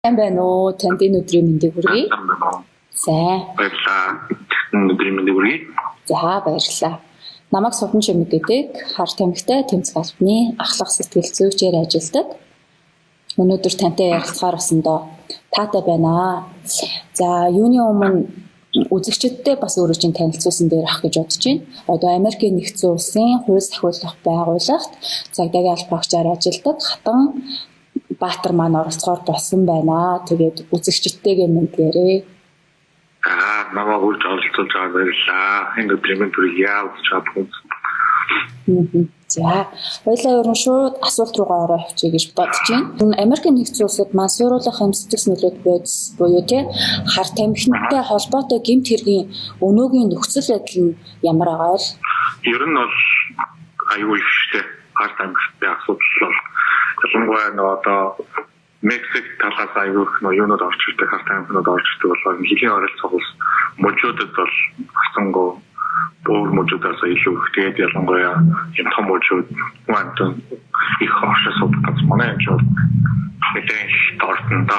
Сайн байна уу? Танд энэ өдрийн мэндийг хүргэе. Сайн. Баярлалаа. Өдрийн мэндийг хүргэе. За баярлалаа. Намайг Судан Шимэг гэдэг хар тамхитай тэмцэх албаны ахлах сэтгэл зүйчээр ажилладаг. Өнөөдөр тантай ярилцахаар басандаа таатай байна. За юуны өмнө үзэгчдтэй бас өөрөө чинь танилцуулсан дээр ах гэж бодож байна. Одоо Америкийн нэгдсэн улсын хууль сахиулах байгууллагт цагдаагийн албаагчаар ажилладаг Хатан Баатар маань оролцохоор болсон байна. Тэгээд үзэгчдтэйгээ мэдлээрээ. Намайг үрж оролцуулж байгаа баярлалаа. Энэ өдрийн яавч чадсан. За, хоёлаа ерөн шууд асуулт руугаа ороо явчих гэж бодож байна. Америкийн нэгдсэн улсад маань суурилах эмсдэс нөлөөт бодис буюу тий хар тамхинтай холбоотой гэмт хэргийн өнөөгийн нөхцөл байдал нь ямар байгаа вэ? Ер нь бол аюул ихтэй хар тамхитай асуудал. Ялангуяа одоо Мексик талаас аюулх юунууд орж ирдэг хар тамхинууд орж ирдэг болохоор хэлийн оролцох улс мужуудад бол хасангуу өөр мужуудаас илүү их тэгээд ялангуяа юм том мужууд мантан их хашаа сууддаг манай юм шиг мэдээж тортонда.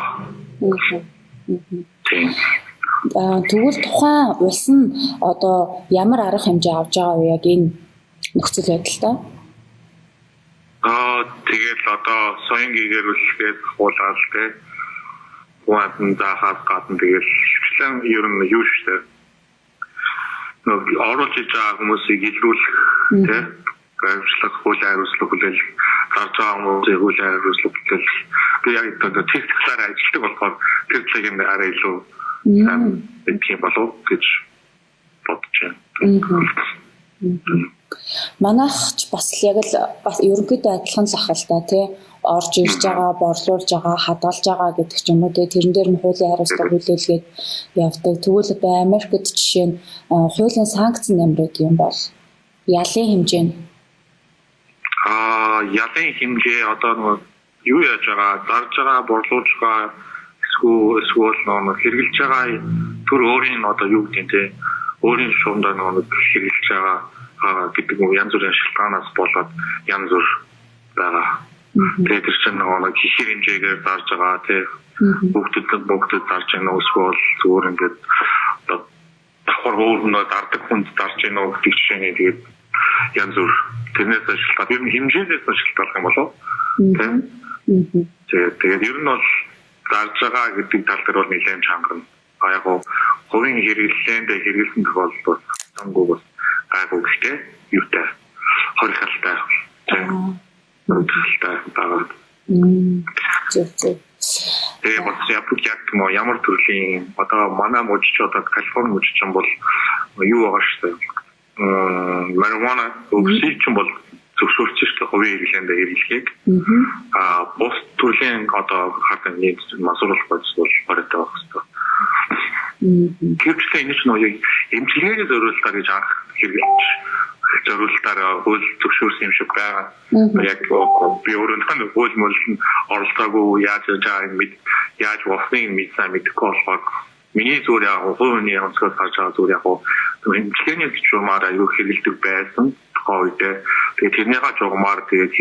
Тэгвэл тухайн улс нь одоо ямар арга хэмжээ авч байгаа вэ яг энэ нөхцөл байдалтай? Тэгээд одоо соён гэгэрүүлэхээс хуулаад те хуаатан заахад гадна тэгээд хвчлэн ер нь юу штэ оруулж иж байгаа хүмүүсийг илрүүлэх те гайвшлах хууль хариуцлага хүлээл гарч байгаа хүмүүсийг хууль хариуцлага хүлээл би яг одоо техникээр ажилладаг болохоор техникийн арай илүү тийм болов гэж бодож байна. Манайх ч бас яг л бас ерөнхийдөө адилхан л ахал та тий орж ирж байгаа, борлуулж байгаа, хадгалж байгаа гэдэг ч юм уу тий тэрэн дээр нь хуулийн хариуцлага хүлээлгээд явдаг. Тэгвэл одоо Америкт жишээ нь хуулийн санкц нэмрээд юм бол ялын хэмжээ нь ялын хэмжээ одоо юу яаж байгаа, зарж байгаа, борлуулж байгаа эсвэл хэрэгжилж байгаа төр өөрийн одоо юу гэдэг тий өөрийн шундаа хэрэгжилж байгаа гэдэг нь янз бүрийн шалтгаанаас болоод янз бүр байгаа. Тэгээд тэр чинь нэг хихэр хэмжээгээр зарж байгаа тий бүгдэд зарж байгаа эсвэл зүгээр ингээд давхар өөрнөө дардаг хүнд зарж байгаа гэдэг жишээний тэгээд янз бүр тэрнээс шалтгаалж ер нь хэмжээс шалтгаалх юм болов тий. Тэгээд ер нь бол зарж байгаа гэдэг тал дээр бол нэлээд чангарна. Яг хувийн хэрэглэн тохиолдолд цангуу бас гайгүй гэхдээ юутай хорихалтай байгаа. Тэгээ бас ямар төрлийн одоо манай мужич одоо Калифорни мужич юм бол юу байгаа шүү дээ. Марихуана өгсөй ч юм бол зөвшөөрч хувийн хэрэглээндээ хэрэглэхийг бус төрлийн одоо хатан нэг масууруулах бодис бол барайтай байх хэрэгтэй. Гэвч энэ ч нөө эмчилгээний зориулалтаар гэж анх хэрэглэж зориулалтаар хууль зөвшөөрсөн юм шиг байгаа. Яг би өөрөө хууль мөлн оролцоогүй яаж яаж болсныг мэдсэн мэдэхгүй болохоор миний зүгээр яг хувийн онцгой харж байгаа зүгээр яг эмчилгээний зөвшөөрмаар аюул хэрэгэлдэг байсан тохиолдолд тэгээд тэрнийга жугамаар тэгээд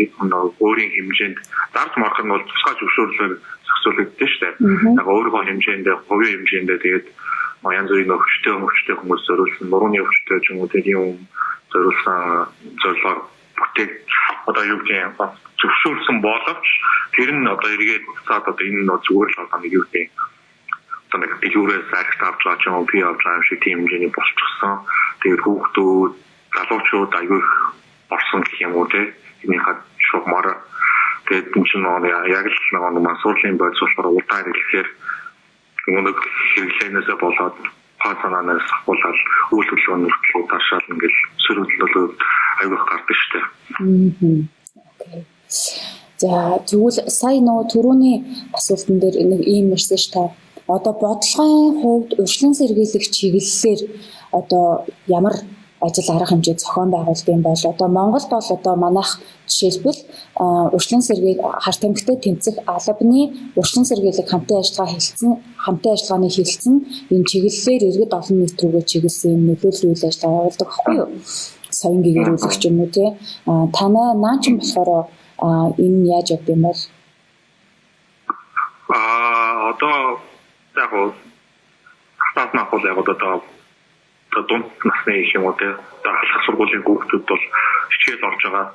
өөрийн хэмжээнд дарж марах нь бол тусгай зөвшөөрлөөр зохицуулагддаг шүү дээ. Яг өөрийнхөө хэмжээндээ хувийн хэмжээндээ тэгээд янз бүрийн өвчтөй хүмүүс зориулсан нурууны өвчтөй ч юм уу тийм зориулсан зорилгоор бүтээг одоо юу гэдэг зөвшөөрсөн боловч тэр нь одоо эргээд цаад одоо энэ зүгээр л одоо нэг юу гэдэг одоо нэг юурээс аргт авч байгаа ч юм уу би авч байгаа шиг тийм хэмжээний болчихсон. Тэгээд хүүхдүүд залуучууд аягүй орсон гэх юм уу те энийхээ шугамаар тэгээд энэ чинь яг л мансуурлын бодис болохоор удаан хэрэглэхээр өнөг хэрэглэнээсээ болоод пасананаас ахуулаад үйл хөдлөлөөр хүртэл даршаал ингээл сөрөглөлөө аягүй гардаг шүү дээ. За тэгвэл сая нөгөө түрүүний асуултан дээр нэг ийм мессеж та одоо бодлогын хувьд урьдчилан сэргийлэх чиглэлээр одоо ямар ажил арга хэмжээ зохион байгуулдаг юм бол одоо Монголд бол одоо манайх жишээлбэл урьдчилан сэргийл хар тамхитай тэмцэх албаны урьдчилан сэргийлэх хамтын ажиллагааны хэлсэн энэ чиглэлээр иргэд олон нийт рүүгээ чиглэсэн нөлөөлөл үйл ажиллагаа явуулдаг байхгүй юу? Соён гэгэрүүлэх юм уу тий. Танай наач болохоор энэ яаж явд юм бол? одоо яг хатаас нахуул яг одоо дунд насны их юм уу те халах сургуулийн хүүхдүүд бол хичээл орж байгаа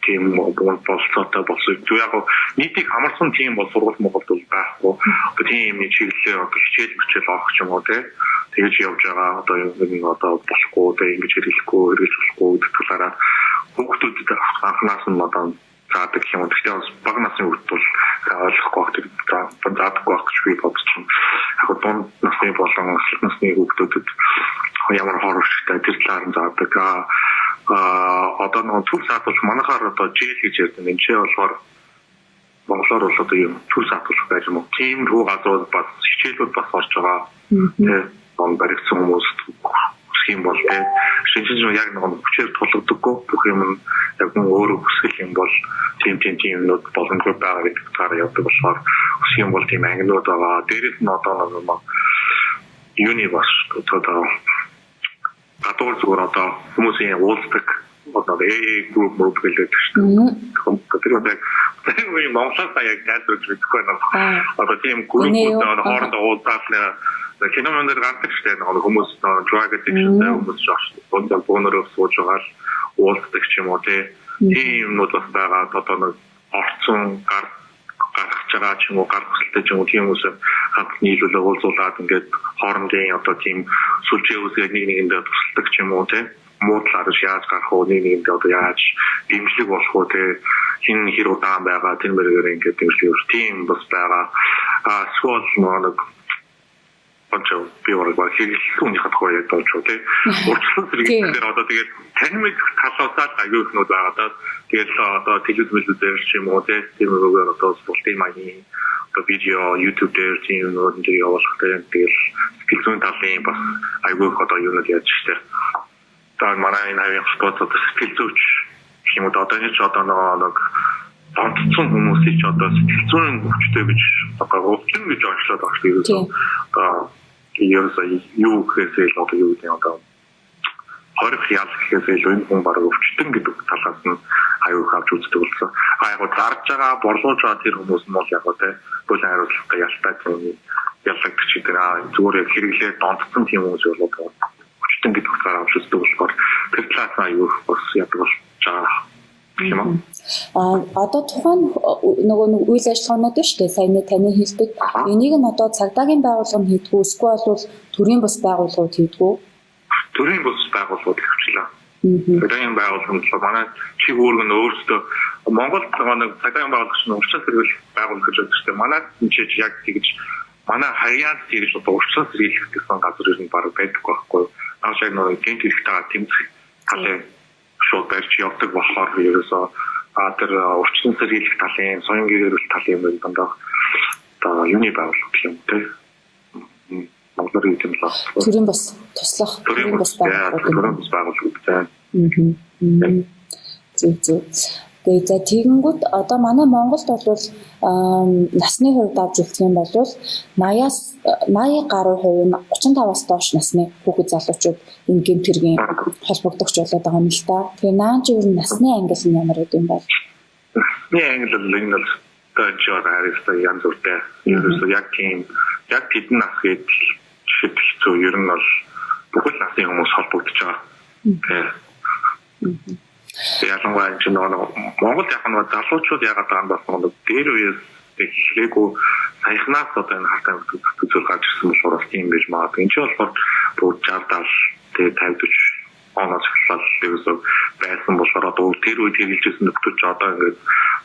тийм болцоотой болсон. Зүгээр яг нийтийг хамарсан тийм бол сургууль Монголд бол байхгүй. Тийм нэг чиглэлээр одоо хичээл авах ч юм уу те тэгэж явж байгаа. Одоо энэ одоо болохгүй те ингэж хэрэглэхгүй хэрэгжүүлэхгүй гэдэг талаараа хүүхдүүдэд анханаас нь одоо заадаг юм. Гэхдээ бас бага насны хүүхд бол ойлгохгүй байх заадаггүй байх гэж би бодож байна. Яг дунд насны болон асар насны хүүхдүүдэд ямар хооршигтай тэр талаар нь заадаг. Одоо нэг төр саатуулж манайхаар одоо жил гэж ярьдаг. Энд чинь болохоор монголоор бол одоо юм төр саатуулж байж юм уу. Тийм рүү газрууд бас хичээлүүд бас орж байгаа. Тэгээ он баригдсан хүмүүс юм бол шинжлэх яг нэг хүчээр тулгдаггүй бүх юм яг нэг өөрөө хүсгэл юм бол тийм юмнууд боломжтой байгаа гэдэг талаар явдаг болохоор хүсэх юм бол тийм ангинууд байгаа. Дээрээс нь одоо нэг юуны бас одоо гадуур зүгээр одоо хүмүүсийн уулздаг одоо group гэдэг шүү дээ. Тэр үеийн Монголаас яг тайлбарлаж мэдэхгүй байна. Одоо тийм группүүд хоорондоо уулзаад киномонд гардаг шүү дээ. Хүмүүс drug addiction хүмүүс шууд бонороо сууж байгаа уулздаг ч юм уу тийм юмнууд бас байгаа. Одоо нэг орцсон гарах байгаа ч юм уу гар хүсэлтэй ч юм уу тийм хүмүүс хамт нийлүүлээ уулзуулаад ингээд хоорондын одоо тийм сүлжээ үсгээ нэг нэгэндээ тусалдаг ч юм уу муудлаар яаж гарах уу нэг нэгэндээ одоо яаж дэмжлэг болох уу хин хэр удаан байгаа тэр мөрөөр ингээд дэмжлэг тийм бас байгаа. Скол нэг онцоо би өөрөө хэрэглэхүүний хатгаа яг болж байгаа урьдчилан зэрэгцээр одоо тэгээд таньмыг талаасаад аягүй ихнүүд байгаа даа. Тэгээд одоо телевиз дээр ч юм уу тийм өгөөр одоо спортын маягийн одоо видео YouTube дээр тийм нүүд явуулах тэгээд сэтгэл зүйн талын бас аягүй их одоо юунод яаж штэ. Одоо манай энэ хавийн хотод одоо сэтгэл зүйч юм уу одоо нэг нэг онцсон хүмүүсийг ч одоо сэтгэл зүйн хүчтэй гэж одоо өвчин гэж онцлоод байгаа шүү дээ. Юу гэхээс одоо юу гэдэг одоо хорих ял гэхээс энэ хүн бараг өвчтөн гэдэг талаас нь аюул авч үздэг болсон. Яг зарж байгаа борлуулж байгаа тэр хүмүүс нь бол яг бүлээн хариуцлагатай ялтай юм яллагч гэдэг зүгээр хэрэглээ донтсон тийм хүмүүс бол өвчтөн гэдэг утгаар авч үздэг болохоор тэр талаас нь аюул бас ядаг болж байгаа юм аа. Одоо тухайн нөгөө үйл ажиллагаанууд шүү дээ. Сайн таны хэлдэг. Энийг нь одоо цагдаагийн байгууллага нь хийдгүү эсвэл бол төрийн бас байгууллагууд хийдгүү? Төрийн бас байгууллагууд хийвчлээ. Цагдаагийн байгууллага нь манай чиг үүрэг нь өөрсдөө Монголд нэг цагдаагийн байгууллага нь урьдчилан сэргийлэх байгууллага гэж байдаг шүү дээ. Манай чинь яг тэгж манай хаяад тэгж одоо урьдчилан сэргийлэх гэсэн газар ер нь баг байдаг байхгүй. Нааш яг нэг гинт хэрэгтэйгээ тэмцэх талын шууд барьж явдаг болохоор ерөөсөө тэр урьдчилан сэргийлэх талын соён гэрэл талын юм дандаа одоо юуны байгууллага юм те Монголын юм л төрийн бас туслах төрийн бас байгууллага Тэгээд за тэгэнгүүт одоо манай Монголд бол насны хувьд авч үзэх юм бол 80 гаруй хувь нь 35-аас доош насны хүүхэд залуучууд энэ гэмт хэргийн холбогдогч болоод байгаа юм л да. Тэгээ наан чи ер нь насны ангил нь ямар гэдэг юм бол? Насны ангил нь л тажаар харьцаа янз бүртэй. Ерөөсөө яг тэдэн нас гээд хэцүү ер нь бол бүхэл насны хүмүүс холбогдож байгаа. Ялангуяа энэ Монгол яг нэг залуучууд ягаад байгаа юм бол дээр үеэс эхлээгүй саяхнаас одоо энэ хартаа үзүүл гарч ирсэн болохоор бас тийм байж магадгүй. Энэ ч болохоор бүр 60 50 оноос эхлээд ерөөсөө байсан болохоор одоо тэр үед хэрэгжилсэн нөхдөж одоо ингээд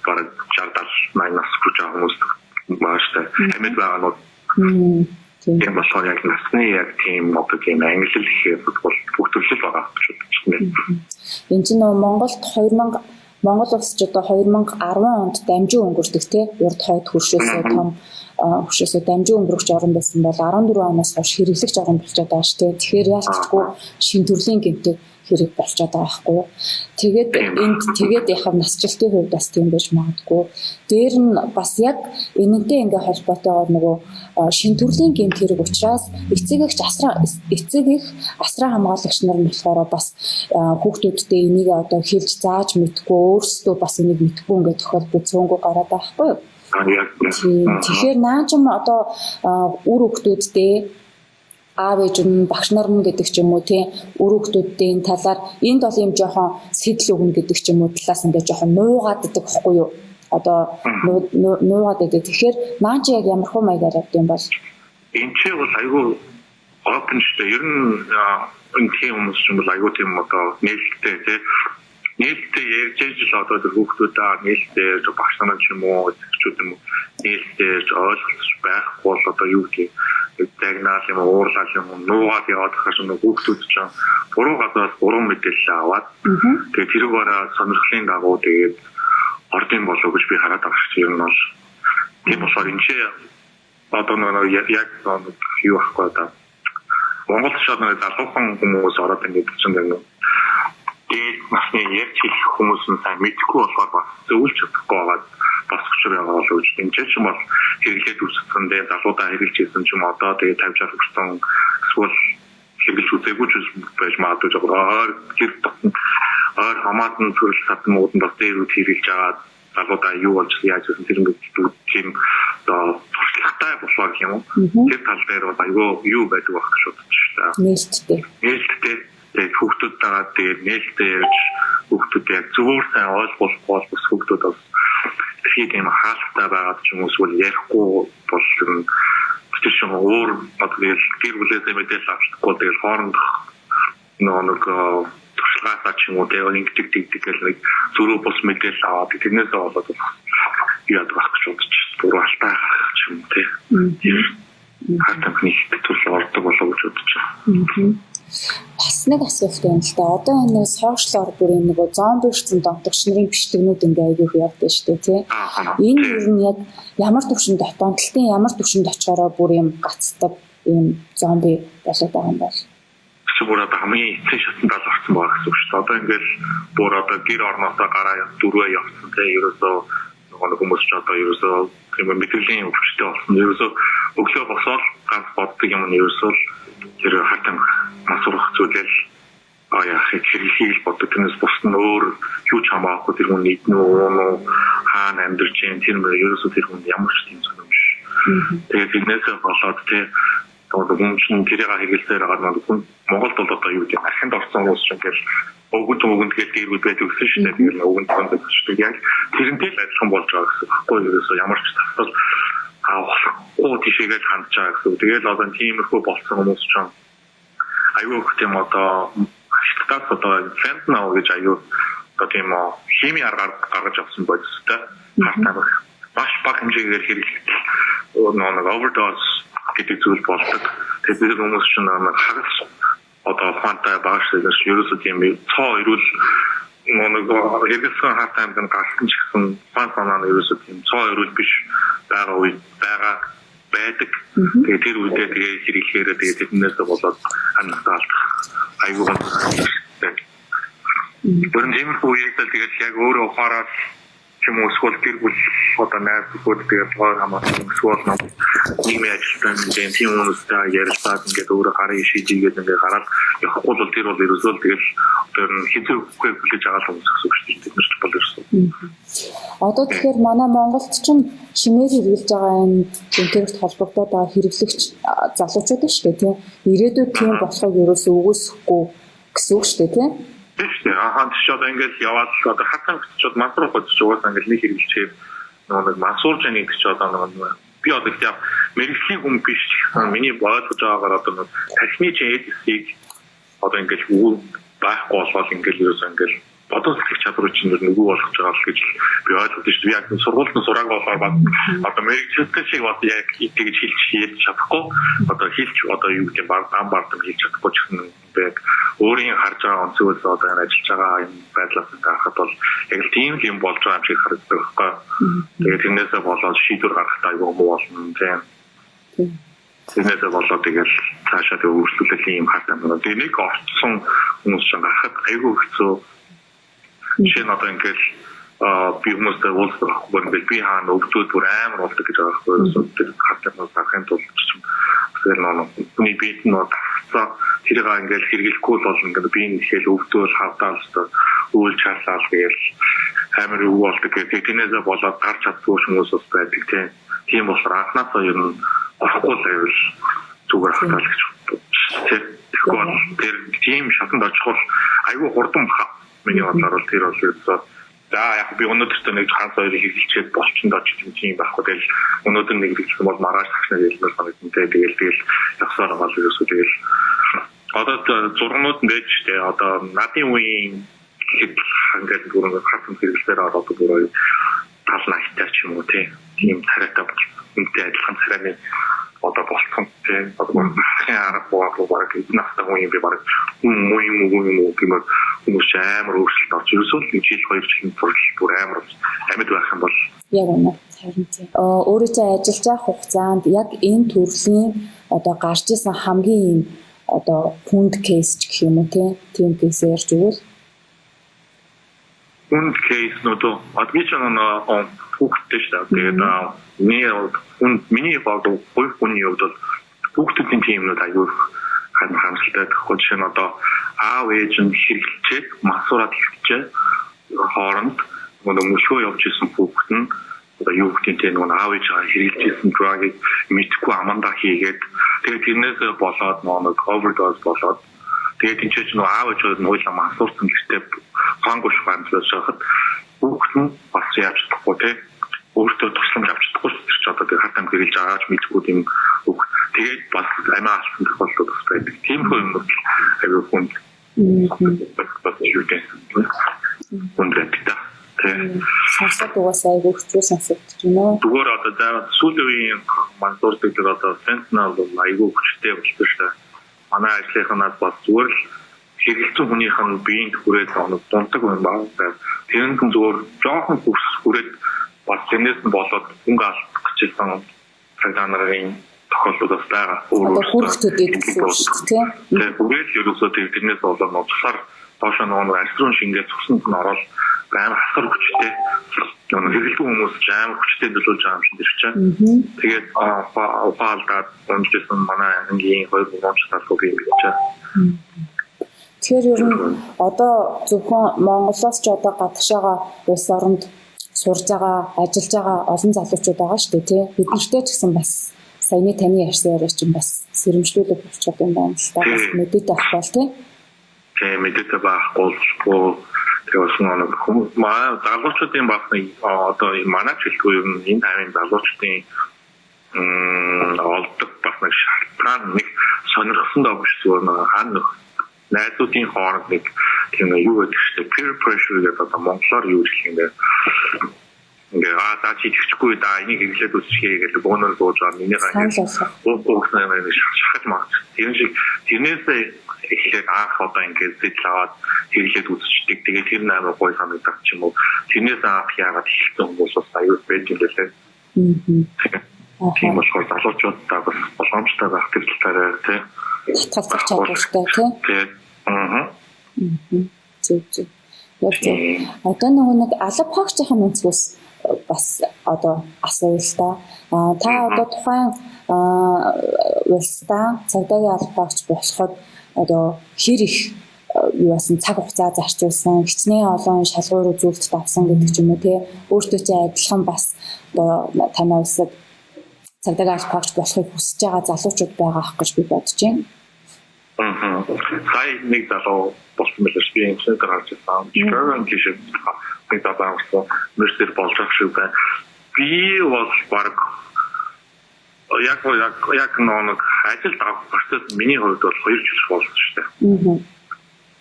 бараг 60 80 нас хүрч байгаа хүмүүс мааштай амьд байгаа нь тийм болохоор яг насны яг тийм одоо тийм англи хэлээр бол бүх төрөл байгаа гэж байна. Энд чинь Монгол улс ч одоо 2010 онд дамжин өнгөрдөг тий урд хойд хөршөөсөө том хөршөөсөө дамжин өнгөрөх орн байсан бол 14 оноос хойш хэрэглэгч орн болчиход байгаа шүү дээ. Тэгэхээр яалтчгүй шин төрлийн гэмтэг хэрэг болчиход байгаа байхгүй. Тэгээд яг насжилтын хувьд бас тийм байж магадгүй. Дээр нь бас яг энэнтэй ингээ холбоотойгоор нөгөө шин төрлийн гэмт хэрэг учраас эцэг их асраа хамгаалагч нар нь болохоор бас хүүхдүүдтэй энийг одоо хэлж зааж мэдгүй өөрсдөө бас энийг мэдгүй ингээ тохиолдол цөөнгөө гараад байгаа байхгүй юу. Тэгэхээр наажим одоо үр хүүхдүүдтэй аав ээж нь багш нар нь гэдэг ч юм уу тий үр хүүхдүүдийн талаар энд бол юм жоохон сэтэл өгнө гэдэг ч юм уу талаас ингээд жоохон нуугаад идэх байхгүй юу? Одоо нуугаад идэх. Тэгэхээр наач яг ямар хөө маягаар явд юм бол энэ ч бол айгүй open шүү. Ер нь энэ тийм хүмүүс ч бол айгүй тийм одоо нээлттэй тий нээлттэй ярьж л одоо тэр хүүхдүүдээ нээлттэй багш нар ч юм уу эцэгчүүд юм уу нээлттэй ойлгож байхгүй бол одоо юу гэдэг дагнал юм уурлал юм нуугаад яваад хаш нэг хүүхдүүд ч буруу газраас буруу мэдээлэл аваад тэгээд тэрийг бараа сонирхлын дагуу тэгээд ордын болов гэж би хараад байгаа шүү. Ер нь бол тийм болохоор энэ ч одоо нэг яг юу ахгүй одоо Монгол шатны залуухан хүмүүс ороод ингээд чинь нэг тэгээд насны ярьж хэлэх хүмүүс нь сайн мэдгүй болохоор бас зөвлөж чадахгүй байгаа бас өчрөө байгаа боловч энэ ч юм бол хэрэглээд үзсэндээ залуудаа хэрэгжүүлсэн ч юм одоо тэгээд 50-60 хүрсэн эсвэл хэрэгж үзээгүй ч байж магадгүй жоо гэр хамаатан төрөл садмууд нь бас дээрүүд хэрэгж аваад залуудаа юу болж яаж гэсэн тэр мэд тийм одоо туршлагатай болохоор юм уу тэр тал дээр бол айгүй юу байдаг байх гэж бодож байна. Нээлттэй тэгээд хүүхдүүдтэйгээ тэгээд нээлттэй ярьж хүүхдүүд яг зөвөр сайн ойлгуулахгүй бас хүүхдүүд бас тийм хаалттай байгаад ч юм уу эсвэл ярихгүй бол тэр шиг өөр одоо гэр бүлээсээ мэдээлэл авчихгүй тэгээд хоорондох нэг туршлагаасаа ч юм уу тэгээд ингэдэг нэг зөрүү бус мэдээлэл аваад тэрнээсээ болоод яад байх гэж бодож буруу алдаа гаргах ч юм уу тийм хатамхны төлөв ордог болов гэж бодож байна. Бас нэг асуулт байна л да. Одоо энэ сошиалор бүр юм нэг зомбирцэн донтогч нарын бичлэгнүүд ингээ аягүй явдаг шүү дээ тий. Энэ ер нь яг ямар төвшөнд дотоодтын ямар төвшөнд очихороо бүр юм гацдаг юм зомби болоод байгаа юм бол. Бүр одоо хамгийн эцэг шатнд л орсон байгаа гэсэн үг шүү дээ. Одоо ингээл бүр одоо гэр орноосоо гараа дөрвөө явсан тий. Ерөөсөө нэг хүмүүс ч одоо ерөөсөө тийм мэдрэлийн өвчтөй болсон. Ерөөсөө өглөө босоод ганц боддог юм нь ерөөсөө тэр хатам масурах зүйлэл яах хэрэглэхийг боддог. Тэрнээс бус нь өөр юу ч хамаагүй тэр хүн нийтнүү хаана амьдарч юм тэр мөр ерөөсөө тэр хүн ямар ч тийм зүйл юм биш. Тэгээд тэрнээсээ болоод тий одоо хүн тэрийг хэрэглэхээр байгаа нь Монголд бол одоо юу гэдэг архинд орсон хүмүүс ч ингээл өгөнд гээд гэрүүд байдаг гэсэн шүү дээ. Тэгээд өгөнд тондог шүү дээ. Яг тэрнтэй л адилхан болж байгаа гэсэн. Баггүй ерөөсөө ямар ч тасгал авахгүй тийшээгээ хандж байгаа гэсэн. Тэгээд одоо тиймэрхүү болсон хүмүүс ч аюу гэх юм одоо хаттаас одоо фентнол гэж аюу одоо тийм хими аргаар гаргаж авсан бодистой хартаа маш бага хэмжээгээр хэрэглэх нэг overdose гэдэг зүйл болдог. Тэгээд хүмүүс ч нэг хагас одоо фантай багш гэж ерөөсөө тийм цоо ирүүл нэг хэрэгсэн хартаа амдан гарсан ч гэсэн фан санаа нь ерөөсөө тийм цоо ирүүл биш байгаа үед байдаг. Тэгээд тэр үедээ тэгээд хэрэглэхээр тэгээд тэрнээс болоод анхаалт аюул байна. Бүрэн тиймэрхүү үеэл тэгээд яг өөрөө ухаараад ч юм уу эсвэл гэр бүл одоо найз бүхүүд тэгээд гоор хамаасан эсвэл нийгмийн ажилтан тийм хүмүүстэй ярилцаад ингээд өөрөө гарын шийдгээд ингээд гараад явахгүй бол тэр бол ерөөсөө тэгээд тэр хэзээ үгүй хүлээж аваад хүмүүс гэсэн үг шүү дээ. Тэр ч бол ерөөсөө. Одоо тэгэхээр манай Монголд ч химээр хэрэглэж байгаа энэ интернет холбогдоод байгаа хэрэглэгч залуучууд шүү дээ тийм. Ирээдүйд тийм болохыг ерөөсөө үгүйсэхгүй гэсэн үг шүү дээ тийм. Тэгвэл хаан ч одоо ингээд яваад одоо хатан ч масрах гэж угаасаа ингээд нэг хэрэглэчээр нэг масуурж нэг ч одоо нэг би одоо яг мэрэгжлийн хүн биш гэсэн миний ойлгож байгаагаар одоо нэг тахны эдисийг одоо ингээд байхгүй болоод ингээд ерөөсөө ингээд бодож хэлэх чадвар чинь нөгөө болгож байгаа л гэж би ойлгож байна шүү дээ. Яг сургуульд сураагаа болохоор баг одоо мэрэгчлэлтэй шиг бод яг тэгж хэлж чадахгүй одоо хэлж одоо юу гэдэг бардам хэлж чадахгүй ч гэсэн яг өөрийн харж байгаа онцгойлс одоо ажиллаж байгаа юм байдлаас харахад бол яг л тийм юм болж байгаа юм шиг харагддаг байхгүй. Тэгээд тэрнээсээ болоод шийдвэр гаргахтаа аюу муу болно тийм. Тэрнээсээ болоод тэгэл цаашаа тэг өөрчлөлт юм хатаа байна. Тэгээд нэг орцсон хүмүүс ч гарахад аюу хэцүү. Жишээ нь одоо ингээд би хүмүүстэй уулзахгүй ингээд би хаана өвдөөд бүр амар болдог гэж байгаа байхгүй. Тэр хатаа гарахын тулд тэр нэг бит нь тэрийг ингээд хэрэглэхгүй бол ингээд би нэхэл өвдөөл хавдаал өөл чарлал гээл амар юу болдог гэдэг тийнээсээ болоод гарч чаддгүй хүмүүс бас байдаг тийм болохоор анхнаасаа ер нь орохгүй л байвал зүгээр хатаал гэж боддог. Тэр тийм шатанд очихвол айгүй хурдан баха. Миний бодлоор бол тэр бол ерөөсөө за яг би өнөөдөртөө нэг ганц хоёрыг хэлчихээд болчихно доо ч юм байхгүй. Тэгэл өнөөдөр нэг хэлэх юм бол маргааш тагшнаа хэлмээр санагдантай. Тэгэл явсаар байгаа л ерөөсөө тэгэл одоо зургнууд нээж штэ одоо надын үеийн хэд хангад бүрэн хатан хэрэглээр ороод бүрээ тал найтаа ч юм уу тийм царайтай үнтэй адилхан царайны одоо болсон тийм одоо арга баг настай хүн би баг юм гэмээр хүмүүс амар өөрчлөлт орж ерөөсөө нэг жил 2 жилийн турш бүр амар амьд байх юм бол яг үнэ харин тийм өөрөөсөө ажиллаж байгаа хугацаанд яг энэ төрлийн одоо гарч исэн хамгийн одоо хүнд кейс ч гэх юм уу тийм кейс ярьж өгвөл хүнд кейс нөтө адмичнаа хүүхдтэй шүү дээ. Тэгээд миний баг хүний хувьд бол хүүхдүүдийн тиймнүүд аюул харамсалтай гэхгүй чинь одоо аав ээж нь хэрэглэжээ масураад хэрэгжээ хооронд мөшөө явж исэн хүүхд нь одоо юу гэдгийг нэг аав ээж хэрэглэжсэн drug-ыг мэдхгүй амандаа хийгээд тэгээд тэрнээс болоод нэг overdose болоод тэгээд энэ чинь аав ээж нь уйлаа масуурсан гэхдээ хангуш хандлаж хахад хүүхд нь бас яаж чадахгүй өөртөө тусламж авч чадахгүй ч одоо тэр хатам хэрэгж байгаач мэдгүй юм үг тэгээд бас амиа алсан тохиолдол бас байдаг. Тийм хүмүүс аюул хүнд сонсоод угаасаа аюул хэцүү сонсогдож байна. Зүгээр одоо сүүлийн үеийн мандуурдаг дээр одоо фентанол бол аюул хүчтэй болчихсон шүү дээ. Манай ажлынханаас бас зүгээр л хэрэгэлсэн хүнийх нь биеинд хүрээд дундаг юм байна. Тэр нь зүгээр жоохон хүрээд бас тэрнээс нь болоод хөнгө алдах гэжсэн цагаан нарын тохиолдлууд байгаа. Хүүхдүүдэд гэсэн үг тийм. Тэгээд бүгд ерөөсөө тэрнээс болоод ноцлоор доошо нэг альтрон шингээд цуснд нь ороод амар хасар хүчтэй хэрэгэлсэн хүмүүс амар хүчтэй төлөвлөж байгаа юм шиг дэрч чаа. Тэгээд уфаалдаад онцлсон манай ангийн 2 мончталгүй юм гэж чаа. Тэгэхээр ер нь одоо зөвхөн Монголоос ч одоо гадагшаага улс оронд сурж байгаа, ажиллаж байгаа олон залуучууд байгаа шүү дээ, тийм. Бид нартэй ч гэсэн бас саяны таны ярьсан яриа чинь бас сэрэмжлүүлэг болчиход юм байна л да. Бас мэдээтэй авах тийм. Тийм, мэдээтэй байхгүй тэгээд бас нэг хүмүүс манай залуучуудын бас одоо манай жилгүй ер нь энэ таймын залуучуудын олдог бас нэг шалтгаан нэг сонирхсон доо биш зүгээр хаана найзуудын хооронд нэг тийм юу гэдэг чинь peer pressure гэдэг одоо монголоор юу гэх юм бэ? Ингээ за чи тэгчихгүй да энийг хэрэглээд үсчихээ гэдэг бөөнөр сууж байгаа миний гань уухнаа нэг шахаж маа. Тэр шиг тэрнээсээ эхлээд анх одоо ингээ зэтэл аваад хэрэглээд үсчдэг. Тэгээд тэр нээр гой санагдах ч юм уу. Тэрнээс анх яагаад хэлсэн хүмүүс бас аюул байж юм лээ. Тийм болохоор залуучуудаа бас боломжтой байх тэр талаараа тийм татгалзах чадвартай тийм. Зөв. Одоо нэг алба хаагчийн өнцгөөс бас одоо асууя л да. Та одоо тухайн улсдаа цагдаагийн алба хаагч болоход одоо хэр их юу басан цаг хугацаа зарцуулсан, хичнээн олон шалгуур үзүүлэлт авсан гэдэг ч юм уу тий. Өөртөө чи адилхан бас одоо танай улсад цагдаагийн алба хаагч болохыг хүсэж байгаа залуучууд байгаа ах гэж би бодож байна. Хай нэг залуу болсон мэлээс би энэ зэрэг гарч ирсэн. Chicago гişэд нэг залуу мөрсөр болж байгаа шүү дээ. Би бол баг яг нэг ажилд авах процесс миний хувьд бол 2 жил болсон шүү дээ.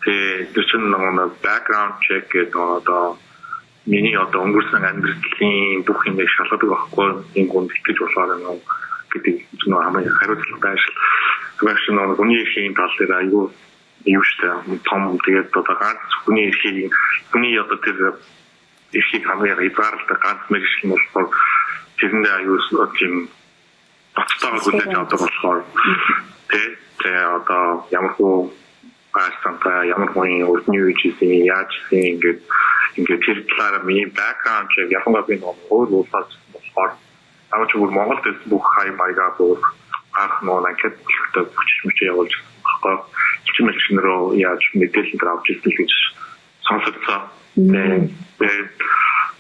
Тэгээд чинь нэг background check гэдэг одоо миний одоо өнгөрсөн амьдралын бүх юм шалгадаг байхгүй энэ гүнд итгэж болохоор нэг гэдэг нэг хамгийн хариуцлагатай ажил. Тэгвэл нэг хүний эрхийн тал дээр аюу юу штэ том тэгээд одоо ганц хүний одоо тэр эрхийг хамгийн хязгаарлалтай ганц мэргэжил нь болохоор тэрэндээ аюу тийм батцаагаар хүлээж авдаг болохоор тэгээ одоо ямар хөө аастантаа ямар хүн өртний үеийн яаж ингэж тэр талаараа миний background check яхангаа би нэг өөр улсаас болохоор авч бүр Монголд бүх хай маягаа бүр анх нэг анкет хийхдээ хүчмж явуулж байгаа. Чимэлчнэрөө яаж мэдээлэл авч ирсэн гэж сонсогдсон. Тэгээд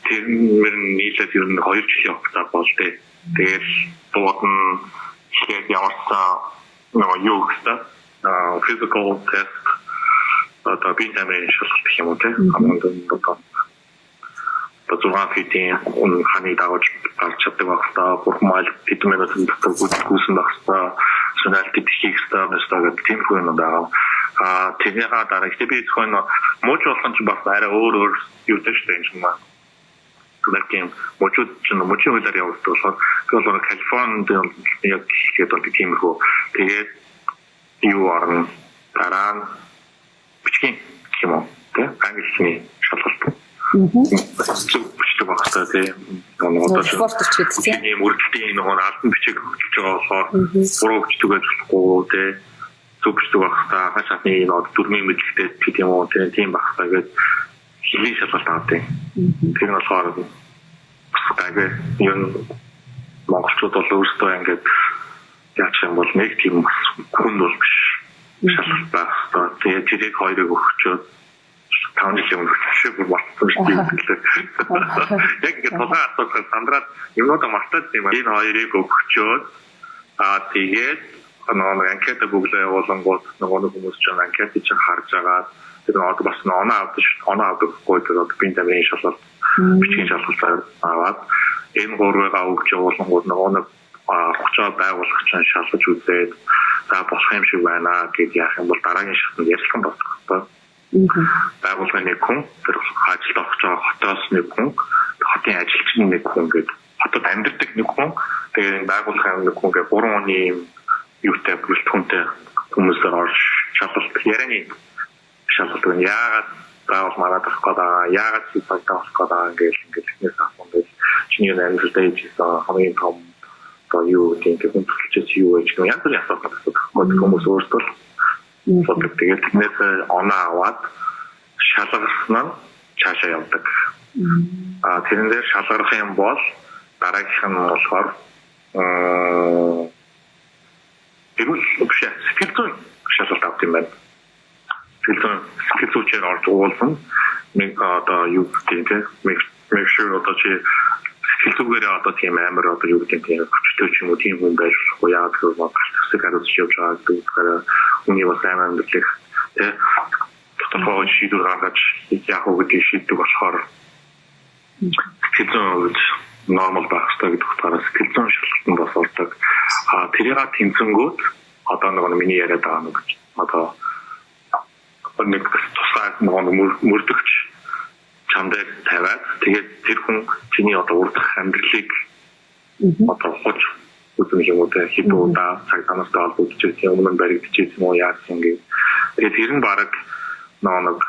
тэр нийлээд ер нь 2 жилийн хугацаа бол тэгэл дуудна тэгээд явсан юу гэхтэй physical test одоо би тамирын шалгалт гэх юм уу те хамгийн одоо 6 фитийн ханы дагаж гарч чаддаг багтаа 3 майл хэдэн минутын дотор гүйсэн багтаа сонирхолтой хийх хэрэгтэй гэдэг тийм хүн байгаа. Тэрний дараа ихтэй би зөвхөн мууч болгон ч бас арай өөр юу дэжтэй юм шиг байна. Гэхдээ муучууд ч муучийн хуулиар явуулдаг болохоор тэгэхээр Калифорнид яг хийхэд бол тиймэрхүү тэгээд юу орно дараа нь бичгийн юм уу те англи шалгалт. Зөвхөн багтаа тийм спорт ч гэдэг тийм мөрөлтийн нөгөө албан бичиг хөгжиж байгаа болохоор буруу хөгждөгөөж болохгүй тийм зөвхөн багтаа хашаатны нөгөө дөрмийн мэдлэгтэй гэдэг юм уу тийм багтаа гэж хийх шалгалт авдаг. Тэр нь болохоор багтаа юм монголчууд бол өөрсдөө ингээд яаж юм бол нэг тийм хүн бол биш шалгалт багтаа тэгээд тэрийг хоёрыг өгчөөд 5 жилийн өмнө шиг болсон шүү дээ. Яг ингээд тулгаан асуулахад сандраад юмудаа мартаад тийм энэ хоёрыг өгчөөд тэгээд нөгөө анкета бүглээ явуулангууд нөгөө хүмүүс ч анкетыг чинь харж агаад тэр одоо бас оноо авдаггүй тэгээд би тамирын шалгалт бичгийн шалгалт аваад энэ гурвыгаа өгч явуулангууд нөгөө 30 байгууллагч нь шалгаж үзээд за болох юм шиг байна гэж яах юм бол дараагийн шатнд ярьсан байна. Байгууллагын нэг хүн тэр ажилд авах байгаа хотоос нэг хүн хотын ажилчин нэг хүн гэдэг хотод амьдардаг нэг хүн тэгээд байгууллагын нэг хүн гэдэг 3 оны юутай бүрэлдэхүүнтэй хүмүүсээр орж шалгалт ярианы шалгалт байна. Яагаад заавал мараад авах гэдэг яагаад цэцэг авах гэдэг ингээд ихнээс авах юм чиний амьдралдаа хийсэн хамгийн том одоо юу гэдэг хүн төлөвчөж юу гэж юм янз бүрийн асуудал байдаг хүмүүс өөрсдөө тэгээд тэрнээс оноо аваад шалгарсан нь цаашаа явдаг. Тэрэн дээр шалгарах юм бол дараагийнх нь болохоор эрүүл сэтгэл зүйн шалгалт авах юм байна. Сэтгэл зүйчээр орж уулзсан нэг одоо юу гэдэг тийм make sure одоо чи сэтгэл зүгээр одоо тийм амар одоо юу гэдэг тийм хүчтэй ч юм уу тийм хүн байж болохгүй яа гэвэл галт хариуцж явж байгаа гэдэг үний бас амар мэдлэг тий тодорхой шийдвэр гаргаж яах вэ гэдгийг шийддэг болохоор сэтгэл зүйн нормал байх хэрэгтэй гэдэг утгаараа сэтгэл зүйн шалгалтанд бас ордог. Тэрийг тэмцэнгүүд одоо нэг миний яриад байгаа нэг одоо нэг тусгай мөрдөгч чамдаа тавиад тэгээд тэр хүн чиний одоо урдах амьдралыг одоо хож үзэн юм уу хэд удаа цаг танастай холбогдож тийм өмнө баригдчихсэн юм уу яасан гэж. Тэгээд тэр нь баг нэг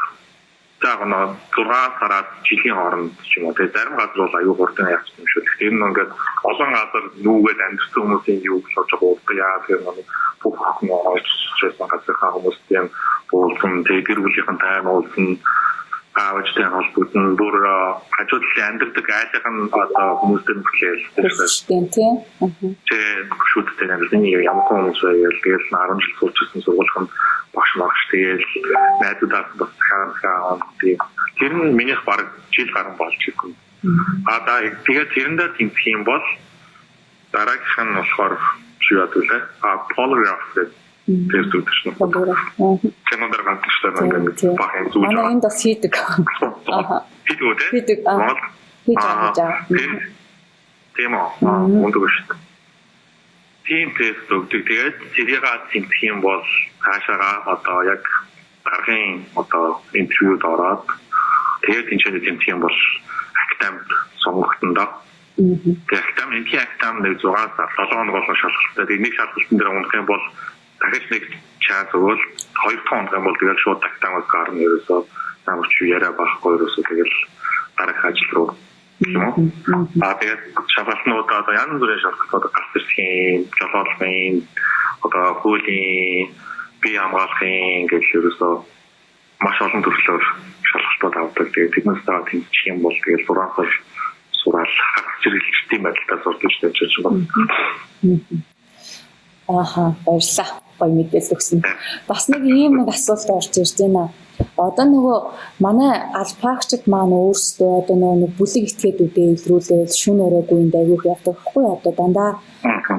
заагна 6 сараад жилийн хооронд ч юм уу тэгээд зарим газар бол аюу хурдан яасан юм шүү. Тэгэхээр энэ ингээд олон газар нүүгээд амьдсан хүмүүсийн юу болж байгаа уу яа гэх юм бүх хүмүүс газрынхаа хүмүүс тийм уулзсан тэгээд гэр бүлийнхэн тайван уулзсан аавчтай холбогдсон бүр хажуудлын амьдардаг айлын одоо хүмүүстэй нөхлөөл тийм шүттэй амьдсан ямар хүмүүс байвал тэгэл 10 жил суулжсэн сургуулийн багш маргаш тэгэл найзуудаас бас хаана тийм тэр нь минийх баг жил гарan болж ирсэн. Тэгээд тэрэндээ тэмцэх юм бол дараагийнх нь болохоор юу ядуулаа polygraph гэдэг тест үүсгэж байна. Канадаар гантчтай нэг бахан зүйл. Манай энд бас хийдэг. Хийдэг. Тийм мундаг шүү дээ. Тийм тест өгдөг. Тэгээд тэрийг тэмцэх юм бол цаашаага одоо яг дараагийн одоо интервьюд ороод тэгээд энэ тэмцэх юм бол актамд сонгогдондоо. Тэгээд актам нэг 6 сар 7 хоног болгон шалгалттай. Тэгээд нэг шалгалтын дээр унах юм бол дахиж нэг чанс өгвөл 2 дахь хоног бол тэгэл шууд актамаас гарна ерөөсөө намч яриа байхгүй ерөөсөө тэгэл дараах ажил руу юм уу. Тэгээд шалгалтнууд одоо янз бүрийн шалгалтууд гарч ирсэн жолооллын одоо хуулийн бие хамгаалахын гэж ерөөсөө маш олон төрлөөр шалгалтууд авдаг. Тэгээд тэднээс дараа тэмцэх юм бол тэгэл 6 хоног сураал хэрэгжилтийн байдлаар сурч байж байна. Баярлалаа. Гоё мэдээлэл өгсөн. Бас нэг ийм нэг асуулт орж ирж байна. Одоо нөгөө манай албаагчид маань өөрсдөө одоо нөгөө бүлэг этгээдүүдээ илрүүлээд шүн өрөөгүй юм дайгүйх явдаг байхгүй одоо дандаа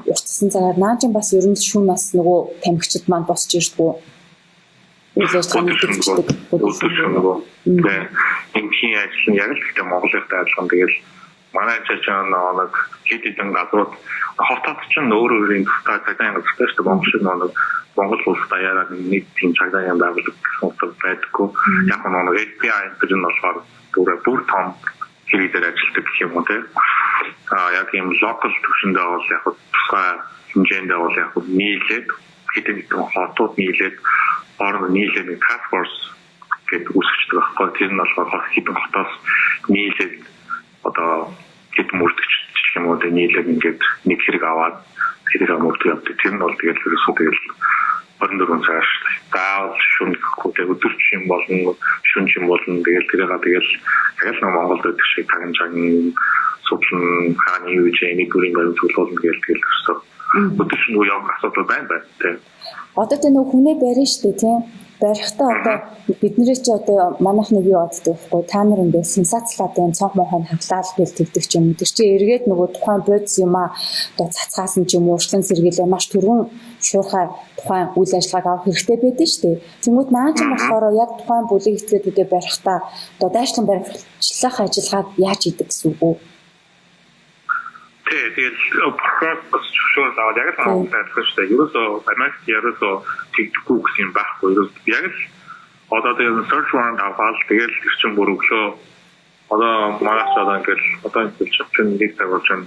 уртсан цагаар наажин бас ер нь шүн нас нөгөө тамхичид маань босч ирдгүү. Үлээж хамтдагчдаг. Тэгээ энгийн ажил нь яг л гэдэг Монголынхтай адилхан тэгэл манай чачаан нэг хэд хэдэн газрууд хотод ч өөрөөрийн тусгай цагаан газар шүү дээ Монгол шиг нэг Монгол улс даяараа нэг тийм цагаан байгууллага гэсэн байдаггүй. Яг нэг API гэдэг нь болохоор бүр том хэрэг дээр ажилладаг гэх юм уу те. Яг юм локал төвшөндөө бол яг тусгай хэмжээндээ бол яг нийлээд хэдэн хотууд нийлээд орон нийлээд нэг task force гэдэг үүсгэждэг байхгүй. Тэр нь болохоор хэдэн хотоос нийлээд одоо хэд мөрдөгч юм уу тэ нийлээд ингээд нэг хэрэг аваад хэрэг мөрдөг явдаг. Тэр нь бол тэгэл ерөөсөө тэгэл 24 цагаар даал шүн хөтэ өдөрч юм болно шүн юм болно тэгэл тэгэл нэг Монголд байдаг шиг тагнжаан судлан хааны юу ч нэг бүрийн баримт төлөвлөлт тэгэл өссөн. Өдөрч нь яг асуудал байна тэ. Одоо тэ нэг хүнээ барина штэ тийм барихтаа одоо биднэрээ чи одоо манайх нэг юу боддог вэ? Та нар ингээд сенсацлаад энэ цонх мохоо хавлаад гэл тэгдэг ч юм уу. Тэр чи эргээд нөгөө тухайн бодис юм аа одоо цацгаасан ч юм уу урьдчилан сэргийлээ маш түргэн шуурхай тухайн үйл ажиллагааг авах хэрэгтэй байдаг шүү дээ. Тэнгүүд наач юм болохоор яг тухайн бүлэг этгээдүүдээ барихтаа одоо дайшлан баримтлах ажиллагааг яаж хийдэг гэсэн үг үү? Тэгэл процесс шууд аваад яг л хаалттай шүү дээ. Ерөөсөө Америкт ерөөсөө тэгдэхгүй гэсэн юм байхгүй. Ерөөсөө яг л одоо тэгээд search warrant аваад тэгэл ирчин бүр өглөө одоо манайч одоо ингээл одоо ингээл чинь нэг цаг болж байна.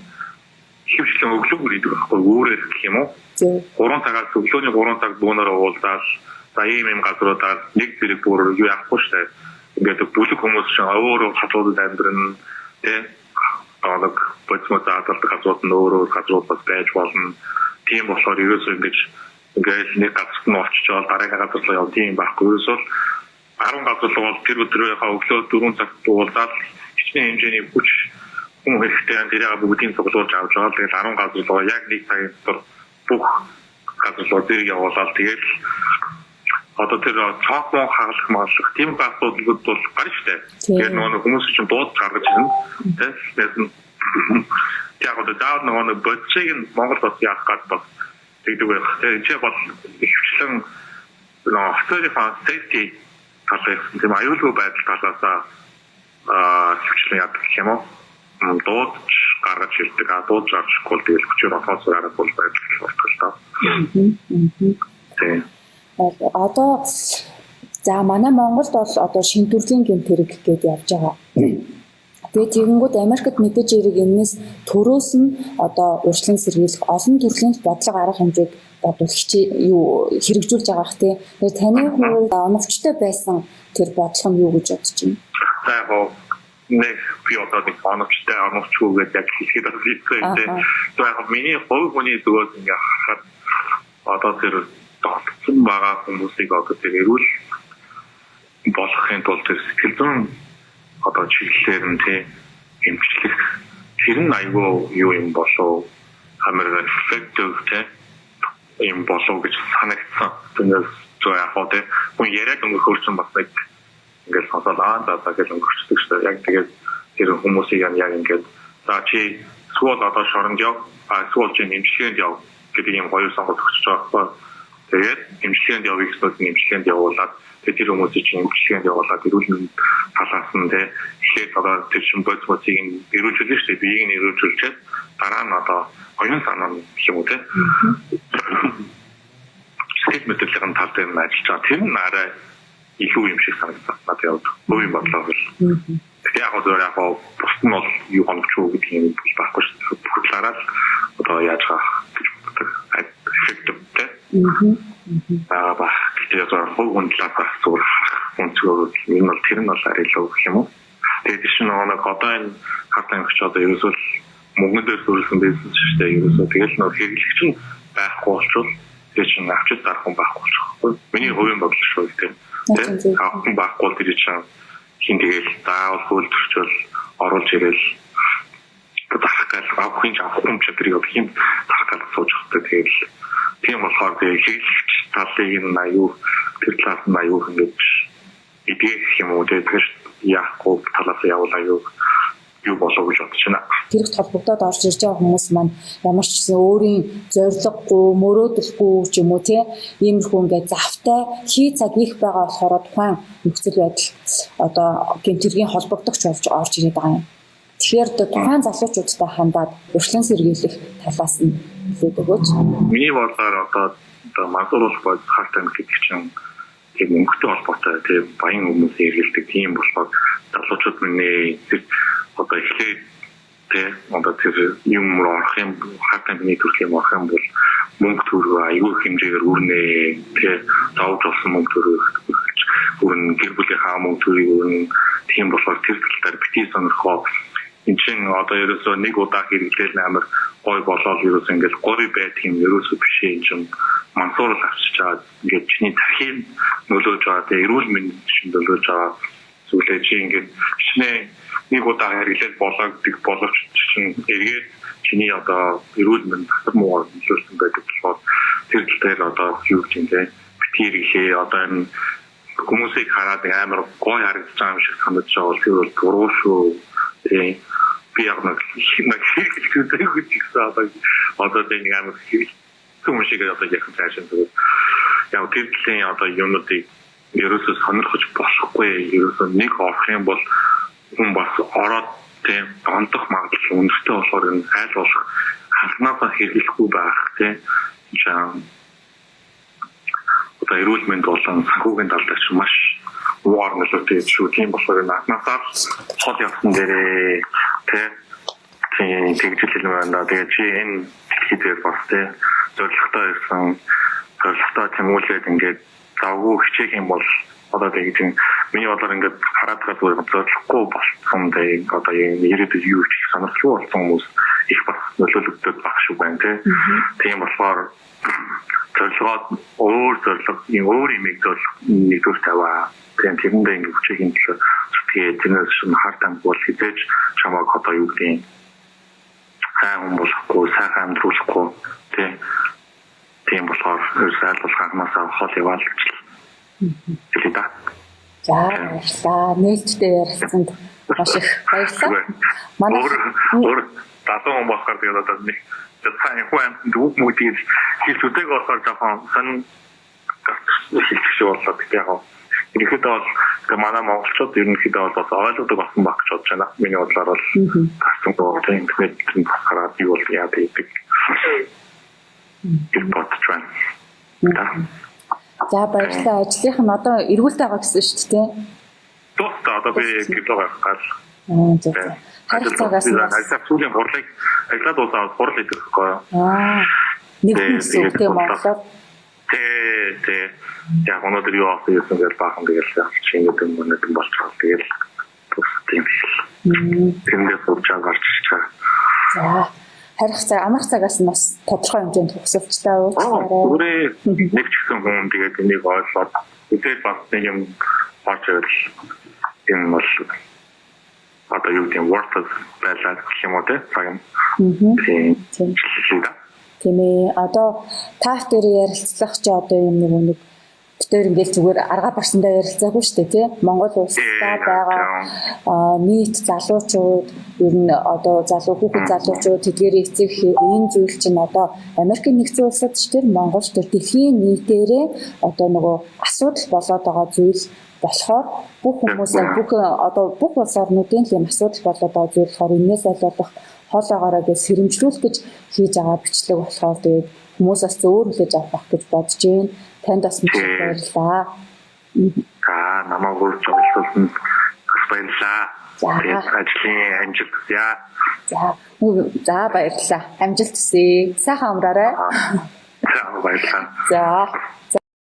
Хөвчлэн өглөөгөр идэг байхгүй өөрөөр гэх юм уу? 3 цагаас өглөөний 3 цаг бүүнээр уулзаад за ийм газруудаар нэг зэрэг бүр юу яахгүй шүү дээ. Ингээд бүлэг хүмүүс чинь өөрөө хатуудад амьдрын тий нэг бодисмод заалдаг газрууд нь өөрөө газрууд бас байж болно. Тийм болохоор ерөөсөө ингээд нэг газарт нь очиж байгаа дараагийн газар руу явах тийм байхгүй. Ерөөсөө 10 газар руу бол тэр өдрийнхөө өглөө 4 цагт уулзаад хичнээн хэмжээний хүч хүн хэрэгтэй тэрийг бүгдийг цуглуулж авч байгаа. Тэгээд 10 газар руу яг нэг цагийн дотор бүх газар руу зэрэг явуулаад тэгээд одоо тэр цаахмаа хаалх маалх тийм асуудлууд бол гарч штэ. Тэгээд нөгөө хүмүүс чинь дууд гаргаж ирнэ. Тэгээд яг одоо даав нөгөө бодцыг нь Монгол бас яах гээд бас тэгдэг байх. Тэгээд чи бол ихвчлэн нөгөө автомобиль safety талаас тийм аюулгүй байдал талаасаа ихвчлэн яадаг юм уу? Дууд гаргаж ирдэг. Дууд гаргахгүй тэгэл хүчээр офоос гарах бол байдаг л та. Тийм. Одоо за манай Монголд бол одоо шин төрлийн гэмт хэрэг гэдээ явж байгаа. Тэгээд тэгэнгүүт Америкт мэдээж хэрэг энэс төрөөс нь одоо урьдчилан сэргийлэх олон төрлийн бодлого арга хэмжээг бодвол юу хэрэгжүүлж байгаа бах тий. Тэгээд таны хувьд оновчтой байсан тэр бодлого нь юу гэж бодож байна? За яг нэг би одоо нэг оновчтой оновчгүй гэдэг яг хэлэхэд байна. Тэгээд яг миний хувь хүний зүгээс ингээ харахад одоо тэр тогтсон байгаа хүмүүсийг одоо тэр эрүүл болохын тулд тэр сэтгэл зүйн одоо чиглэлээр нь тий эмчлэх тэр нь айгүй юу юм болов хамааран effective тий юм болов гэж санагдсан. Тэрнээс зөө яг одоо хүн яриад өнгөрсөн бас нэг ингээл сонсоод за гэж өнгөрчдөг шүү дээ. Яг тэгээд тэр хүмүүсийг яг ингээд за чи сүүл одоо шоронд яв сүүл чи эмчлэгэнд яв гэдэг юм хоёр сонголт өгч байгаа байхгүй. Тэгээд эмчилгээнд явъя гэсэн эмчилгээнд явуулаад тэр хүмүүсийг чинь эмчилгээнд явуулаад эрүүл мэндийн талаас нь тэгэхээр одоо тэр шин бодисмодыг эрүүлжүүлж штэ биеийг нь эрүүлжүүлчихэд дараа нь одоо оюун санаа гэх юм уу те сэтгэл мэдрэлийн тал дээр нь ажиллаж байгаа. Тэр нь арай илүү юм шиг санагдсан надад яваад хувийн бодлоо бол. Тэгэхээр яг зөв яг бус нь бол юу хоногч уу гэдэг юм байхгүй шүү дээ. Бүхлээрээ одоо яаж байгаа гэж боддог. Effective те бах тэгээд хөвгөн талаас зүгээр үнцгөөд энэ бол тэр нь бол арай л гэх юм уу. Тэгээд чинь нэг одоо энэ хартан өгч одоо ерөөсөө мөнгөн дээр төрүүлсэн бизнес шүү дээ. Ерөөсөө тэгэл нэг хэрэглэгч нь байхгүй болчихвол тэр чинь авчид дарах хүн байхгүй болчихгүй. Миний хувийн бодол шүү дээ. Тэгээд авах хүн байхгүй бол тэр чинь хин тэгэл заавал хөлтөрчөл оруулж ирэл дахиад авах хүн чадрыг хин дахиад сууж өгдөг. Тэгээд тийм болохоор хэрэглэгч талыг нь аюу тэр талаас нь аюу ингэж идэх юм уу тэгэхээр яахгүй талаас явуулаа юу болов гэж бодож байна. Хэрэгт холбогдоод орж ирж байгаа хүмүүс маань ямар ч гэсэн өөрийн зориггүй, мөрөөдөлгүй ч юм уу иймэрхүү ингээд завтай хий цаг их байгаа болохоор тухайн нөхцөл байдал одоо гэмтэргийн холбогдогч болж орж ирээд байгаа юм. Тэгэхээр тухайн залуучуудтай хандаад урьдчилан сэргийлэх талаас нь хэлээд өгөөч. Миний бодлоор одоо мансууруулах бол хартан гэдэг чинь тийм өнгөтэй холбоотой тийм баян хүмүүс эргэлдэг тийм болохоор залуучууд минь одоо эхлээд тийм одоо тэр юм руу орох юм хартан төрлийн юм орох юм бол мөнгө төгрөг аюул хэмжээгээр үрнэ тийм заавж олсон мөнгө төгрөг үрнэ гэр бүлийн хаа мөнгө төгрөг үрнэ тийм болохоор тэр талаар битгий сонирхоо энэ чинь одоо ерөөсөө нэг удаа хэрэглээл амар гой болоод ерөөсөө ингээд гой байдаг юм ерөөсөө биш юм чинь мансуурал авчиж байгаа ингээд чиний тархийг нөлөөж байгаа тэгээ эрүүл мэндийн чинь нөлөөж байгаа зүйлээ чи ингээд чиний нэг удаа хэрэглээл болоогддаг боловч чинь эргээд чиний одоо эрүүл мэнд засар муугаар нөлөөлсөн байдаг болохоор тэр талаар одоо юу гэж юм те битгий хэрэглээ одоо энэ хүмүүсийг хараад амар гой харагдаж байгаа юм шиг санагдаж байгаа бол тэр бол буруу шүү тийм би яг нэг одоо тийм амар хүмүүс шиг одоо яг цаашаа тэгээд яг тэрлэн одоо юмнуудыг ерөөсөө сонирхож болохгүй ерөөсөө нэг орох юм бол хүн бас ороод тийм ондох магадлал өндөртэй болохоор энэ айл болох ханхнаасаа хэрэглэхгүй байх тийм одоо эрүүл мэнд болон санхүүгийн талдаа ч маш угаар нөлөөтэй шүү тийм болохоор энэ ханхнаасаа хол явсан дээрээ тийм тэгжил байна. Тэгээд чи энэ хэлхийдээр бас тийм зорилготой ирсэн зорилготой тэмүүлээд ингээд завгүй хичээх юм бол одоо тэгээд миний бодлоор ингээд хараад байгаа зорилгогүй болсон дээ одоо ирээдүйд юу ч сонирхолгүй болсон хүмүүс их бас нөлөөлөгдөд баг шүү байна тийм болохоор зорилгоод өөр имийг зорилго нэгдүгээр таваа тийм тэрэндээ ингээд хичээхийн төлөө тэгээ тэрнээс шин хартан бол хизээж чамаг одоо юу гэдэг сайн болохгүй сайхан амьдруулахгүй тийм болохоор сайл болох ханасаа хол яваал гэж хэлээ да. За баярлалаа. Нээлттэй ярилцсанд маш их баярлалаа. Манай өөр татсан болохоор тэгээд одоо нэг сайн хүн дүүг мөдийг хэлцүүдэг болохоор жоохон сан хэлчих шиг боллоо гэх яг. Ерөнхийдөө бол манай монголчууд ерөнхийдөө бол ойлгодог болсон баг гэж бодож байна. Миний бодлоор бол гацсан гоо интернетийн хараад юу бол яа гэдэг. Бодож байна. За баярлалаа. Ажлынх нь одоо эргүүлт байгаа гэсэн шүү дээ. Тусдаа одоо би гэрлээ гал. За. Харилцаагаас сүүлийн хурлыг ажлаад дуусаад хурал идэх байхгүй. Нэг хэсэг тийм болоод яг өнөөдөр юу авах гэсэн гэж баахан тэгэл чиний дүнмэнэд болчихсон. Тэгэл тийм биш. Тэндээс урьдчаа гарч чаа. За харих цаг амрах цагаас нь бас тодорхой хэмжээнд төгсөвчтэй уучлаарай. Өөрөө нэг ч гэсэн хүн тэгээд энийг ойлгоод үгүй бас нэг юм гарч ирэл энэ бол одоо юу тийм worth байлаа гэх юм уу те. Тийм ээ. Одоо таах дээр ярилцлах чи одоо юм нэг битээр ингээл зүгээр арга барсандаа ярилцаагүй шүү дээ тий. Монгол улстай байгаа нийт залуучууд ер нь одоо хүүхэд залуучууд тэдгээрээ эцэг энэ зүйл чинь одоо Америкийн нэгдсэн улсад ч тэр Монгол ч тэр дэлхийн нийтээрээ одоо нөгөө асуудал болоод байгаа зүйл болохоор бүх хүмүүс бүх улс орнуудын тийм асуудал болоод байгаа зүйл болохоор энэс айлуулах хол агаараа гэж сэрэмжлүүлэх гэж хийж байгаа бичлэг болохоор тэгээд хүмүүс бас зөөр хүлээж авах гэж бодож байна. Танд бас маш их баярлалаа. Намайг урьж олсон баярлалаа. Ажлын амжилт хүсье. За баярлалаа. Амжилт хүсье. Сайхан амраарай. За баярлалаа. За